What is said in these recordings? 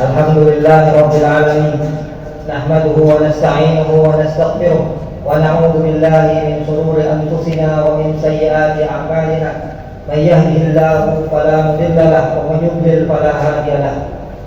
الحمد لله رب العالمين، نحمده ونستعينه ونستغفره ونعوذ بالله من شرور أنفسنا ومن سيئات أعمالنا. من يهده الله فلا مضل له ومن يضلل فلا هادي له.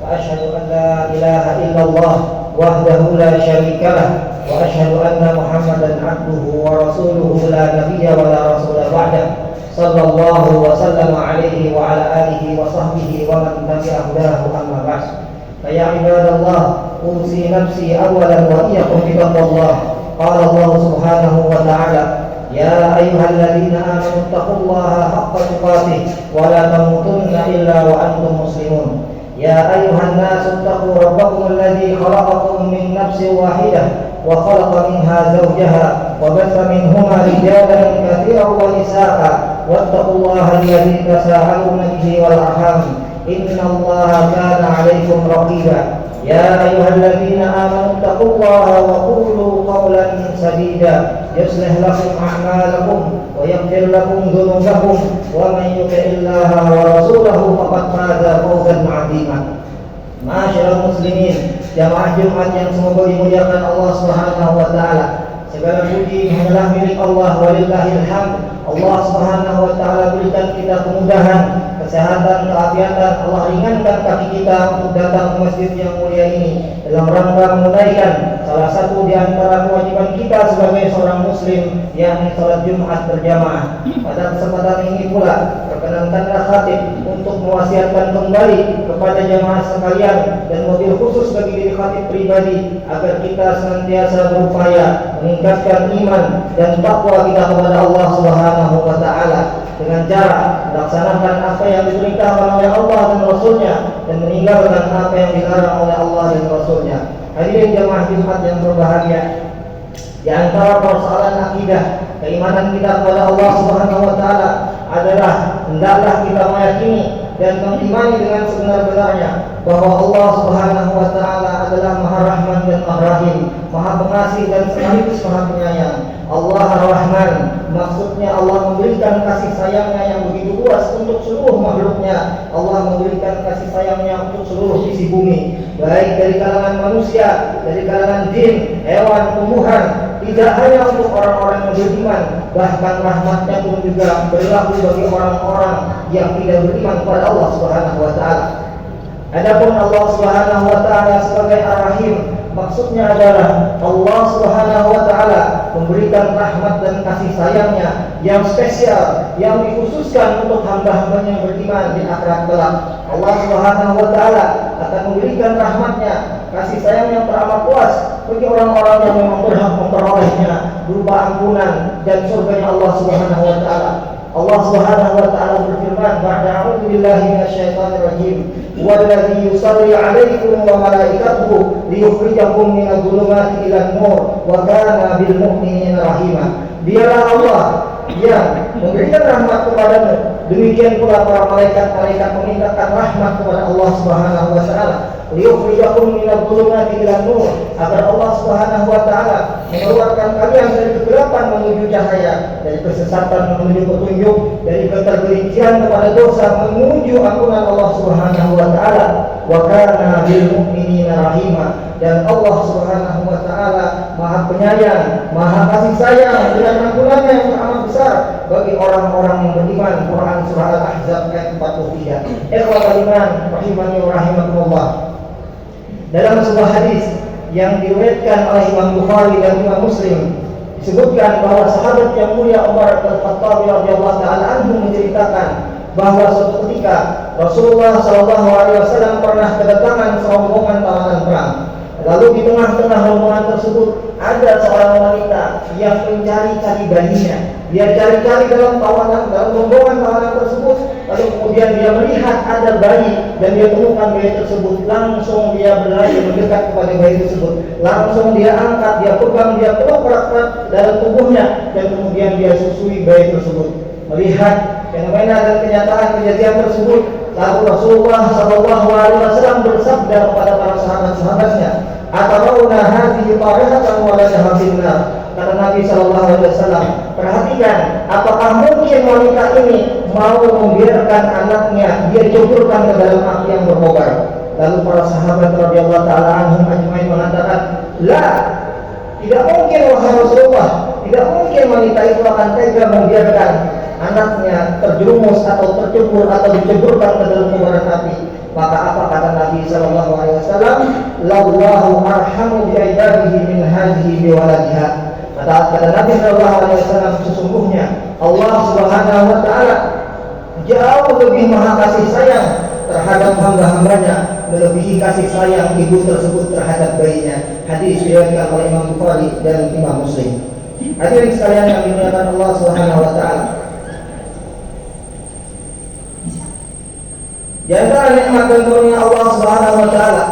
وأشهد أن لا إله إلا الله وحده لا شريك له، وأشهد أن محمدا عبده ورسوله لا نبي ولا رسول بعده، صلى الله وسلم عليه وعلى آله وصحبه ومن تبع هداه أما بعد. فيا عباد الله، أوصي نفسي أولا وإياكم بتقوى الله. قال الله سبحانه وتعالى: يا أيها الذين آمنوا اتقوا الله حق تقاته ولا تموتن إلا وأنتم مسلمون. يا أيها الناس اتقوا ربكم الذي خلقكم من نفس واحدة وخلق منها زوجها وبث منهما رجالا كثيرا ونساء، واتقوا الله الذي تساءلون به والأرحام إن الله كان عليكم رقيبا. يا أيها الذين آمنوا اتقوا الله وقولوا قولا سديدا يصلح لكم أعمالكم ويغفر لكم ذنوبكم، ومن يطع الله ورسوله فقد فاز فوزا عظيما. Ma'asyiral muslimin, jamaah Jumat yang semoga dimuliakan Allah Subhanahu wa taala. Segala puji hanyalah milik Allah, walillahil hamd. Allah Subhanahu wa taala berikan kita kemudahan, kesehatan, keafiatan. Allah ringankan kaki kita untuk datang ke masjid yang mulia ini dalam rangka menunaikan salah satu di antara kewajiban kita sebagai seorang muslim, yakni salat Jumat berjamaah. Pada kesempatan ini pula perkenankanlah khatib untuk mewasiatkan kembali kepada jamaah sekalian dan mobil khusus bagi diri khatib pribadi agar kita senantiasa berupaya meningkatkan iman dan takwa kita kepada Allah Subhanahu wa taala dengan cara melaksanakan apa yang diperintahkan oleh Allah dan Rasulnya dan meninggalkan apa yang dilarang oleh Allah dan Rasulnya. Hadirin jamaah Jumat yang berbahagia, di antara persoalan akidah keimanan kita kepada Allah Subhanahu wa taala adalah hendaklah kita meyakini dan mengimani dengan sebenar-benarnya bahwa Allah Subhanahu wa taala adalah Maha Rahman dan Maha Rahim, Maha Pengasih dan sekaligus Maha Penyayang. Allah Ar-Rahman, maksudnya Allah memberikan kasih sayangnya yang begitu luas untuk seluruh makhluknya. Allah memberikan kasih sayangnya untuk seluruh isi bumi, baik dari kalangan manusia, dari kalangan jin, hewan, tumbuhan. Tidak hanya untuk orang-orang yang beriman, bahkan rahmatnya pun juga berlaku bagi orang-orang yang tidak beriman kepada Allah Subhanahu wa taala. Adapun Allah Subhanahu wa taala sebagai Ar-Rahim, maksudnya adalah Allah Subhanahu wa taala memberikan rahmat dan kasih sayangnya yang spesial, yang dikhususkan untuk hamba-hambanya yang beriman di akhirat kelak. Allah Subhanahu wa taala akan memberikan rahmatnya, kasih sayang yang teramat luas bagi orang-orang yang memang berhak memperolehnya berupa ampunan dan surganya Allah Subhanahu wa taala. Allah Subhanahu wa taala berfirman, "Ba'da a'udzu billahi minasyaitonir rajim. Wallazi yusalli 'alaikum wa malaikatuhu liyukhrijakum minadh dhulumati ilan nur wa kana bil mu'minina rahima." Dialah Allah yang memberikan rahmat kepadamu. Demikian pula para malaikat-malaikat memintakan rahmat kepada Allah Subhanahu wa taala. Liyukhrijakum minadh dhulumati ilan nur, agar Allah Subhanahu wa taala mengeluarkan kalian dari kegelapan menuju cahaya, dari kesesatan menuju petunjuk, dari ketergelinciran kepada dosa menuju ampunan Allah Subhanahu wa taala. Wa kana bil mu'minina rahima, dan Allah Subhanahu wa taala Maha Penyayang, Maha Kasih Sayang dengan ampunannya yang amat besar bagi orang-orang yang beriman. Quran surah Al-Ahzab ayat 43. Ikhwatul iman rahimani wa rahimakumullah. Dalam sebuah hadis yang diriwayatkan oleh Imam Bukhari dan Imam Muslim, disebutkan bahwa sahabat yang mulia Umar bin Khattab radhiyallahu taala anhu menceritakan bahwa suatu ketika Rasulullah sallallahu alaihi wasallam pernah kedatangan serombongan tawanan perang. Lalu di tengah-tengah rombongan tersebut ada seorang wanita yang mencari-cari bayinya. Dia cari-cari dalam rombongan tawanan tersebut. Lalu kemudian dia melihat ada bayi dan dia temukan bayi tersebut. Langsung dia berlari mendekat kepada bayi tersebut. Langsung dia angkat, dia pegang, dia peluk erat-erat dalam tubuhnya dan kemudian dia susui bayi tersebut. Melihat fenomena dan kenyataan kejadian tersebut, lalu Rasulullah sallallahu alaihi wasallam bersabda kepada para sahabat-sahabatnya, "Atarawna hadhihi tarihatan wa la tahfinna." Kata Nabi sallallahu alaihi wasallam, perhatikan, apakah mungkin wanita ini mau membiarkan anaknya dia ceburkan ke dalam api yang berkobar? Lalu para sahabat radhiyallahu taala anhum ajmain mengatakan, "La, tidak mungkin wahai Rasulullah, tidak mungkin wanita itu akan tega membiarkan anaknya terjerumus atau tercebur atau diceburkan ke dalam kobaran api." Maka apa kata Nabi sallallahu alaihi wasallam? "Lallahu arhamu bi ibadihi min hadhihi bi waladiha." Kata Nabi sallallahu alaihi wasallam, sesungguhnya Allah Subhanahu wa taala jauh lebih maha kasih sayang terhadap hamba-hambanya melebihi kasih sayang ibu tersebut terhadap bayinya. Hadis diriwayatkan oleh Imam Bukhari dan Imam Muslim. Hadirin sekalian yang dimuliakan Allah Subhanahu wa taala, di antara nikmat dan karunia Allah Subhanahu wa taala,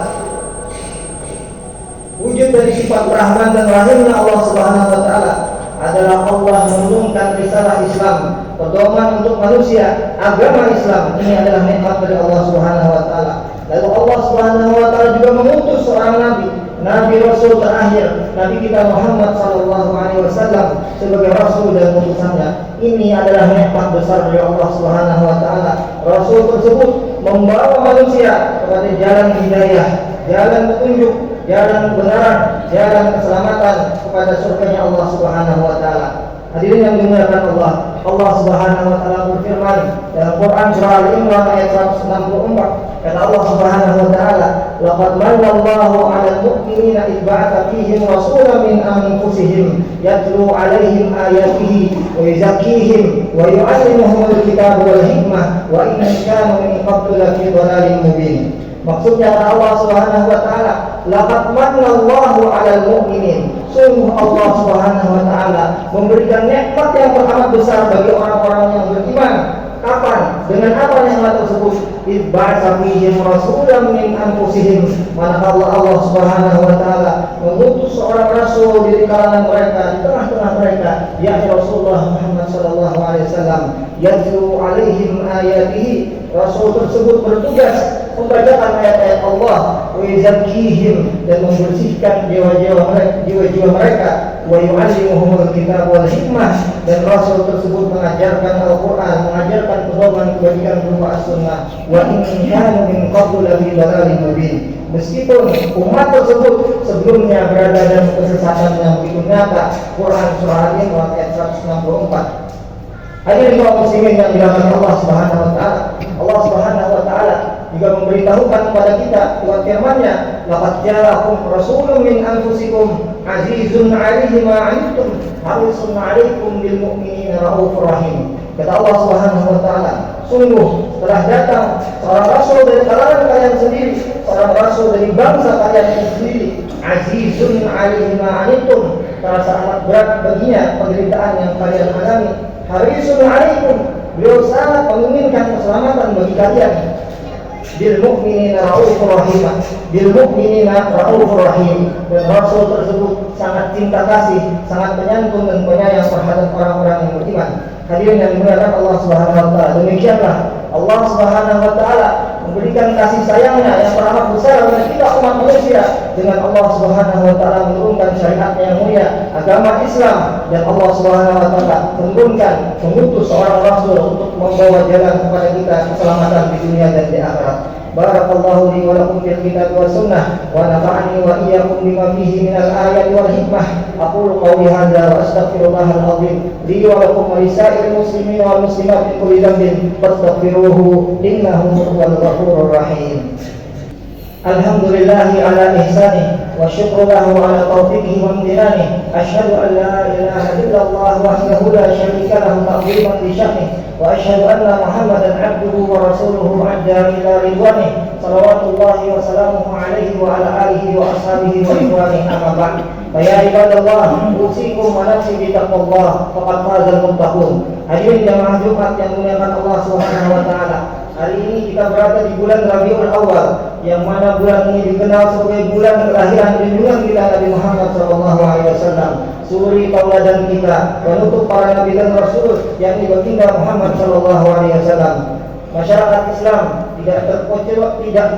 wujud dari sifat rahman dan rahimnya Allah Subhanahu wa taala adalah Allah menurunkan risalah Islam, pedoman untuk manusia, agama Islam. Ini adalah nikmat dari Allah Subhanahu wa taala. Lalu Allah Subhanahu wa taala juga mengutus seorang nabi rasul terakhir, Nabi kita Muhammad sallallahu alaihi wasallam sebagai rasul dan utusannya. Ini adalah nikmat besar dari Allah Subhanahu wa taala. Rasul tersebut membawa manusia kepada jalan hidayah, jalan petunjuk, jalan kebenaran, jalan keselamatan kepada surganya Allah Subhanahu wa taala. Hadirin yang dimuliakan Allah, Allah Subhanahu wa taala berfirman dalam Quran surah Al-Imran ayat 164. Kata Allah Subhanahu wa taala, "Laqad manna Allahu 'alal mu'minina idh ba'atha fihim rasulan min anfusihim yatlu 'alaihim ayatihi wa yuzakkihim wa yu'allimuhumul kitaba wal hikmah wa in kanu min qablu lafi dhalalin mubin." Maksudnya Allah Subhanahu wa taala, laqad manna Allahu 'alal mu'minin. Sungguh Allah Subhanahu wa taala memberikan nikmat yang teramat besar bagi orang-orang yang beriman. Kapan? Dengan apa nikmat tersebut? Idba'atsa fihim rasulan min anfusihim. Manakala Allah Subhanahu wa taala mengutus seorang rasul di kalangan mereka, di tengah-tengah mereka, yakni Rasulullah Muhammad sallallahu alaihi wasallam, yatlu 'alaihim ayatihi. Rasul tersebut bertugas membacakan ayat-ayat Allah, wa yuzakkihim, dan membersihkan jiwa-jiwa mereka, wa yu'allimuhumul kitab wal hikmah, dan Rasul tersebut mengajarkan Al-Quran, mengajarkan pedoman kebajikan berupa as-sunnah, wa in kanu min qablu lafi dhalalin mubin. Meskipun umat tersebut sebelumnya berada dalam kesesatan yang begitu nyata. Quran surah Al-Imran ayat 164. Hadirin kaum muslimin yang dirahmati Allah Subhanahu wa taala, Allah Subhanahu wa taala juga memberitahukan kepada kita lewat firman-Nya, "Laqad ja'akum rasulun min anfusikum azizun 'alaihi ma 'anittum harisun 'alaikum bil mu'minina raufur rahim." Kata Allah Subhanahu wa taala, sungguh telah datang seorang rasul dari kalangan kalian sendiri, seorang rasul dari bangsa kalian sendiri, azizun 'alaihi ma 'anittum, terasa amat berat baginya penderitaan yang kalian alami. Harisun 'alaikum, beliau sangat menginginkan keselamatan bagi kalian. Bil mu'minina raufur rahim, bil mu'minina raufur rahim. Dan Rasul tersebut sangat cinta kasih, sangat penyantun dan penyayang terhadap orang-orang yang beriman. Hadirin yang dimuliakan Allah Subhanahu wa taala, demikianlah Allah Subhanahu wa taala memberikan kasih sayangnya yang teramat besar kepada kita umat manusia dengan Allah Subhanahu wa taala menurunkan syariatnya yang mulia, agama Islam, dan Allah Subhanahu wa taala mengutus seorang rasul untuk membawa jalan kepada kita keselamatan di dunia dan di akhirat. Barakallahu li wa lakum fil kitab wa sunnah wa nafa'ani wa iyyakum bima fihi minal ayati wal hikmah. Aqulu qawli hadza wa astaghfirullahal azim li wa lakum wa lisa'il muslimin wal muslimat min kulli dhanbin fastaghfiruhu innahu huwal ghafurur rahim. Alhamdulillahi ala ihsanih wa syukru lahu ala taufiqihi wa imtinanih. Asyhadu an la ilaha illallah wahdahu la syarika lahu ta'ziman li sya'nih, wa asyhadu anna Muhammadan 'abduhu wa rasuluhu adda ila ridwanih. Salawatullahi wa salamuhu alaihi wa ala alihi wa ashabihi wa ikhwanihi, amma ba'd. Ya ibadallah, usikum wa nafsi bi taqwallah, faqad fazal muttaqun. Hadirin jamaah Jumat yang dimuliakan Allah Subhanahu wa taala. Hari ini kita berada di bulan Rabiul Awal, yang mana bulan ini dikenal sebagai bulan kelahiran junjungan kita Nabi Muhammad SAW, suri tauladan kita, penutup para nabi dan rasul, yakni baginda Muhammad SAW. Masyarakat Islam tidak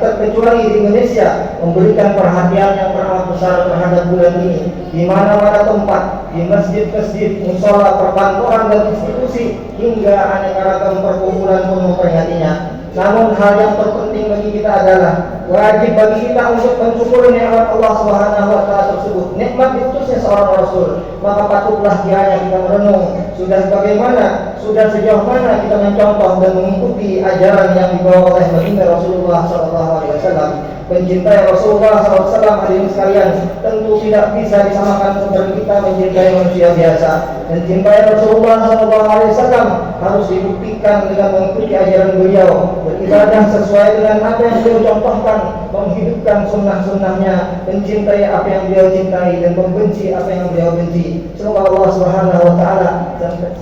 terkecuali di Indonesia memberikan perhatian yang teramat besar terhadap bulan ini. Di mana-mana tempat, di masjid-masjid, musola, perkantoran dan institusi, hingga aneka ragam perkumpulan pun memperingatinya. Namun hal yang terpenting bagi kita adalah Wajib bagi kita untuk mensyukuri nikmat Allah Subhanahu wa taala tersebut. Nikmat diutusnya seorang rasul, maka patutlah kiranya kita merenung sudah bagaimana, sudah sejauh mana kita mencontoh dan mengikuti ajaran yang dibawa oleh baginda Rasulullah sallallahu alaihi wasallam. Mencintai Rasulullah SAW hadirin sekalian tentu tidak bisa disamakan seperti kita mencintai manusia biasa. Mencintai Rasulullah SAW harus dibuktikan dengan mengikuti ajaran beliau, beribadah sesuai dengan apa yang beliau contohkan, menghidupkan sunnah-sunnahnya, mencintai apa yang beliau cintai dan membenci apa yang beliau benci. Semoga Allah Subhanahu wa taala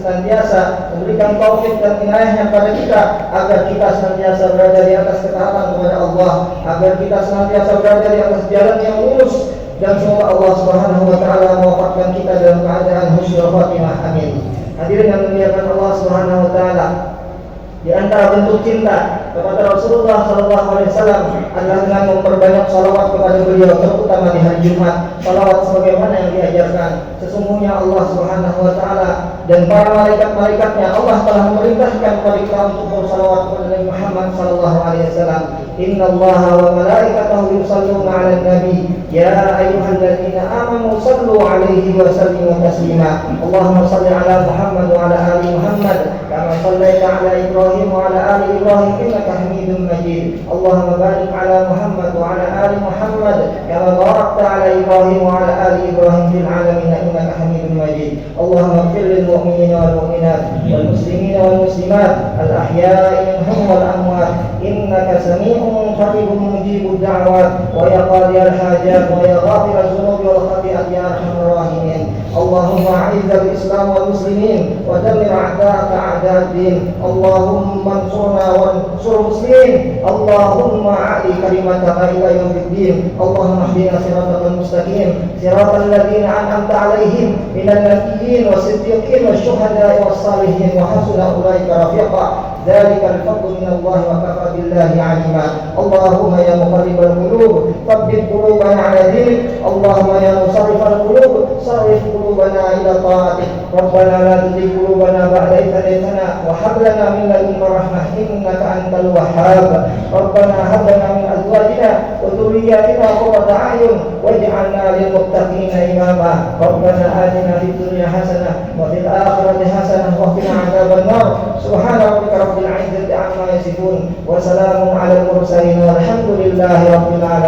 senantiasa memberikan taufik dan inayahnya pada kita agar kita senantiasa berada di atas ketaatan kepada Allah, agar kita senantiasa berada di atas jalan yang lurus, dan semoga Allah Subhanahu wa taala mewafatkan kita dalam keadaan husnul khatimah. Amin. Hadirin yang dimuliakan Allah Subhanahu wa taala, di antara bentuk cinta kepada Rasulullah SAW adalah dengan memperbanyak salawat kepada beliau, terutama di hari Jumat. Salawat sebagaimana yang diajarkan. Sesungguhnya Allah Subhanahu wa taala dan para malaikat-malaikatnya Allah telah memerintahkan kepada kita untuk bersalawat kepada Nabi Muhammad sallallahu alaihi wasallam. Innallaha wa malaikatahu yusalluna 'alan nabi ya ayyuhalladzina amanu sallu 'alaihi wa sallimu taslima. Allahumma shalli 'ala Muhammad wa 'ala ali Muhammad kama shallaita 'ala Ibrahim wa 'ala ali Ibrahim innaka Hamidum Majid. Allahumma barik 'ala Muhammad wa 'ala ali Muhammad kama barakta 'ala Ibrahim wa 'ala ali Ibrahim fil 'alamin innaka Hamidum Majid. Allahumma ighfir lil mu'minina wal mu'minat wal muslimina wal muslimat al ahya'i minhum wal amwat innaka sami'un qaribun mujibud da'wat wa ya qadiyal hajat wa ya ghafiraz dzunubi wal khati'at ya arhamar rahimin. Allahumma a'izzal islam wal muslimin wa dammir a'da'aka a'da'ad-din. Allahumma ansurna wa ansur muslimin. Allahumma a'li kalimataka ila yaumiddin. Allahumma ihdina siratal mustaqim siratal ladzina an'amta 'alaihim minan nabiyyin was-siddiqin wasyuhada'i was-salihin wa hasuna ulaika rafiqa. ذلك الفضل من الله وكفى بالله عليما. اللهم يا مقلب القلوب ثبت قلوبنا على دينك. اللهم يا مصرف القلوب صرف قلوبنا الى طاعتك. ربنا لا تزغ قلوبنا بعد إذ هديتنا وهب لنا من لدنك رحمة إنك أنت الوهاب. ربنا هب لنا من أزواجنا وذرياتنا قرة أعين واجعلنا للمتقين إماما. ربنا آتنا في الدنيا حسنة وفي الآخرة حسنة وقنا عذاب النار. سبحان ربك رب العزة عما يصفون وسلام على المرسلين والحمد لله رب العالمين.